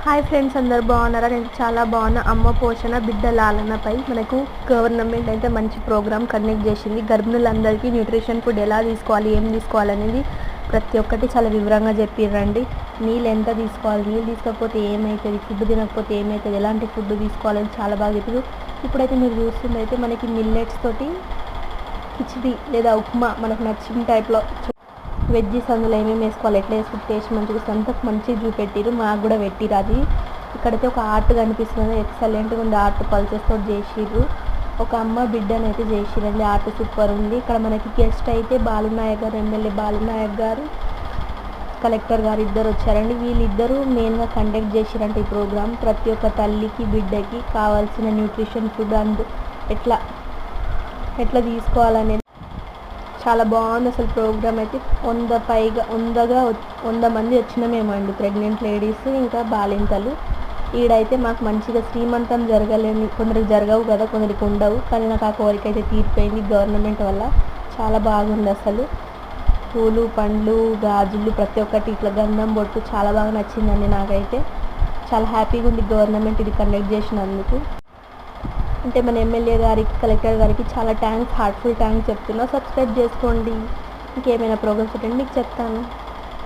Hi friends, అందరు బాగున్నారా? నేను చాలా బాగున్నా. అమ్మ పోషణ బిడ్డ లాలనపై మనకు గవర్నమెంట్ అయితే మంచి ప్రోగ్రామ్ కండక్ట్ చేసింది. గర్భిణులందరికీ న్యూట్రిషన్ ఫుడ్ ఎలా తీసుకోవాలి, ఏం తీసుకోవాలనేది ప్రతి ఒక్కటి చాలా వివరంగా చెప్పిర్రండి. నీళ్ళు ఎంత తీసుకోవాలి, నీళ్ళు తీసుకోకపోతే ఏమవుతుంది, ఫుడ్ తినకపోతే ఏమవుతుంది, ఎలాంటి ఫుడ్ తీసుకోవాలని చాలా బాగా చెప్పారు. ఇప్పుడైతే మీరు చూస్తుందైతే మనకి మిల్లెట్స్ తోటి కిచిడి లేదా ఉప్మా మనకు నచ్చిన టైప్లో వెజ్జీస్ అందులో ఏమేమి వేసుకోవాలి, ఎట్లా వేసుకుంటే టేస్ట్ మంచిగా అంత మంచిగా చూపెట్టిరు. మాకు కూడా పెట్టిరు. అది ఇక్కడైతే ఒక ఆర్ట్ కనిపిస్తుంది, ఎక్సలెంట్గా ఉంది. ఆర్ట్ పల్సెస్ తోటి చేసిర్రు. ఒక అమ్మ బిడ్డనైతే చేసిరండి. ఆర్ట్ సూపర్ ఉంది. ఇక్కడ మనకి గెస్ట్ అయితే బాలునాయక్ గారు, ఎమ్మెల్యే బాలునాయక్ గారు, కలెక్టర్ గారు ఇద్దరు వచ్చారండి. వీళ్ళిద్దరూ మెయిన్గా కండక్ట్ చేసిరంటే ఈ ప్రోగ్రామ్ ప్రతి ఒక్క తల్లికి బిడ్డకి కావాల్సిన న్యూట్రిషన్ ఫుడ్ ఎట్లా ఎట్లా తీసుకోవాలనేది చాలా బాగుంది. అసలు ప్రోగ్రామ్ అయితే 100 మంది వచ్చినామేమండి, ప్రెగ్నెంట్ లేడీస్ ఇంకా బాలింతలు. ఈడైతే మాకు మంచిగా శ్రీమంతం జరగలేని, కొందరికి జరగవు కదా, కొందరికి ఉండవు, కానీ నాకు ఆ కోరిక అయితే తీరిపోయింది గవర్నమెంట్ వల్ల. చాలా బాగుంది. అసలు పూలు, పండ్లు, గాజులు ప్రతి ఒక్కటి ఇట్లా గంధం బొట్టు చాలా బాగా నచ్చిందండి. నాకైతే చాలా హ్యాపీగా ఉంది గవర్నమెంట్ ఇది కండక్ట్ చేసినందుకు. అంటే మన ఎమ్మెల్యే గారికి, కలెక్టర్ గారికి చాలా థ్యాంక్స్, హార్ట్ఫుల్ థ్యాంక్స్ చెప్తున్నా. సబ్స్క్రైబ్ చేసుకోండి. ఇంకేమైనా ప్రోగ్రామ్స్ ఉంటే మీకు చెప్తాను.